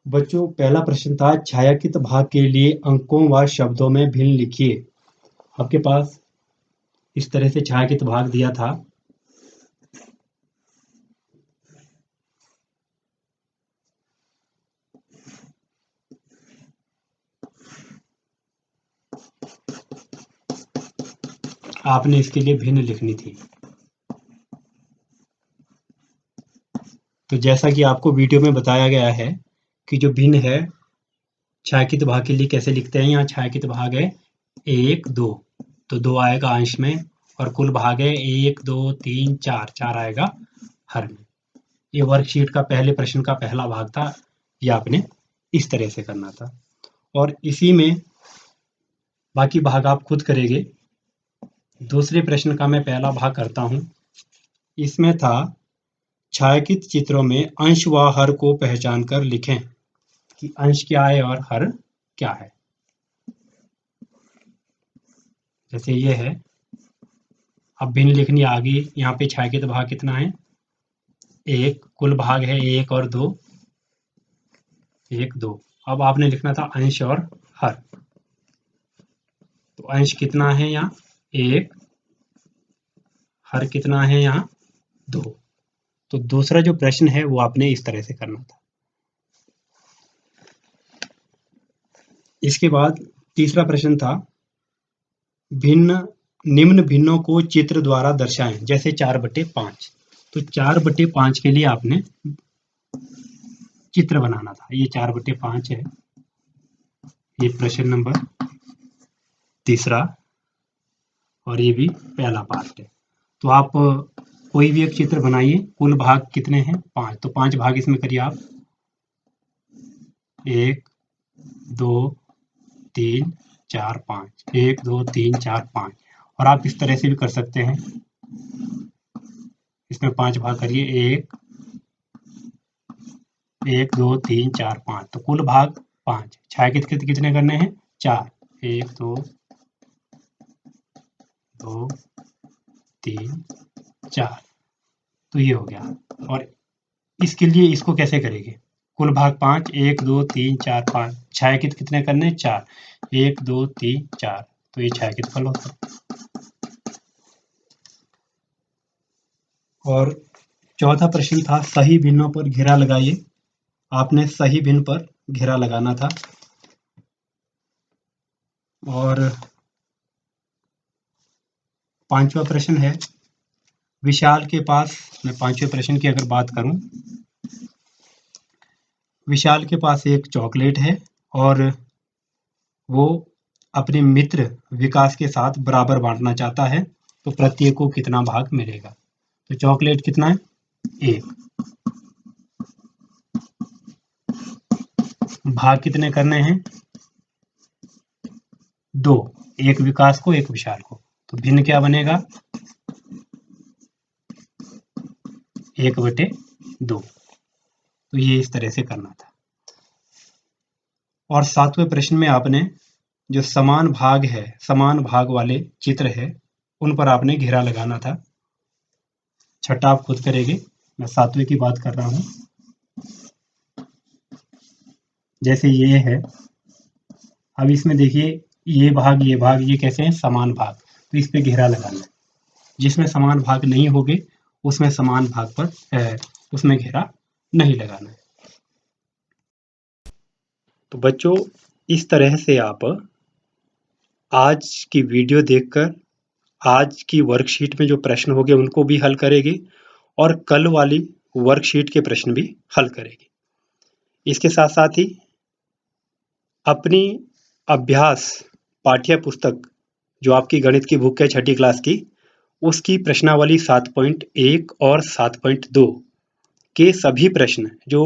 बच्चों, पहला प्रश्न था छायांकित भाग के लिए अंकों व शब्दों में भिन्न लिखिए। आपके पास इस तरह से छायांकित भाग दिया था। आपने इसके लिए भिन्न लिखनी थी। तो जैसा कि आपको वीडियो में बताया गया है कि जो भिन्न है छायांकित भाग के लिए कैसे लिखते हैं। यहाँ छायांकित भाग है 1 2, तो 2 आएगा अंश में, और कुल भाग है 1 2 3 4, 4 आएगा हर में। ये वर्कशीट का पहले प्रश्न का पहला भाग था। ये आपने इस तरह से करना था, और इसी में बाकी भाग आप खुद करेंगे। दूसरे प्रश्न का मैं पहला भाग करता हूँ। इसमें था छायांकित चित्रों में अंश व हर को पहचान कर लिखें कि अंश क्या है और हर क्या है। जैसे ये है, अब भिन्न लिखनी आ गई। यहाँ पे छायांकित भाग कितना है 1, कुल भाग है 1 और 2, 1 2। अब आपने लिखना था अंश और हर। तो अंश कितना है यहाँ 1, हर कितना है यहाँ 2। तो दूसरा जो प्रश्न है वो आपने इस तरह से करना था। इसके बाद तीसरा प्रश्न था निम्न भिन्नों को चित्र द्वारा दर्शाएं। जैसे 4/5, तो 4/5 के लिए आपने चित्र बनाना था। ये 4/5 है। ये प्रश्न नंबर तीसरा, और ये भी पहला पार्ट है। तो आप कोई भी एक चित्र बनाइए। कुल भाग कितने हैं 5, तो 5 भाग इसमें करिए आप। 1 2 3 4 5, 1 2 3 4 5। और आप इस तरह से भी कर सकते हैं, इसमें 5 भाग करिए। 1 2 3 4 5, तो कुल भाग 5। छायांकित कितने करने हैं 4, 1 2 2 3 4। तो ये हो गया। और इसके लिए इसको कैसे करेंगे, कुल भाग 5, 1 2 3 4 5, छायांकित कितने करने 4, 1 2 3 4। तो ये छायांकित फल होता है। और चौथा प्रश्न था सही भिन्नों पर घेरा लगाइए। आपने सही भिन्न पर घेरा लगाना था। और पांचवा प्रश्न है विशाल के पास, मैं पांचवें प्रश्न की अगर बात करूं, विशाल के पास एक चॉकलेट है और वो अपने मित्र विकास के साथ बराबर बांटना चाहता है। तो प्रत्येक को कितना भाग मिलेगा। तो चॉकलेट कितना है 1, भाग कितने करने हैं 2, एक विकास को एक विशाल को। तो भिन्न क्या बनेगा 1/2। तो ये इस तरह से करना था। और सातवें प्रश्न में आपने जो समान भाग है, समान भाग वाले चित्र है, उन पर आपने घेरा लगाना था। छठा आप खुद करेंगे, मैं सातवें की बात कर रहा हूं। जैसे ये है, अब इसमें देखिए ये भाग ये कैसे हैं समान भाग, तो इस पे घेरा लगाना है। जिसमें समान भाग नहीं होंगे उसमें समान भाग पर उसमें घेरा नहीं लगाना है। तो बच्चों, इस तरह से आप आज की वीडियो देखकर आज की वर्कशीट में जो प्रश्न होंगे उनको भी हल करेंगे, और कल वाली वर्कशीट के प्रश्न भी हल करेंगे। इसके साथ साथ ही अपनी अभ्यास पाठ्य पुस्तक जो आपकी गणित की बुक है 6ठी क्लास की, उसकी प्रश्नावली 7.1 और 7.2 के सभी प्रश्न जो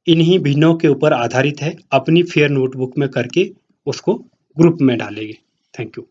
इन्हीं भिन्नों के ऊपर आधारित है, अपनी फेयर नोटबुक में करके उसको ग्रुप में डालेंगे। Thank you.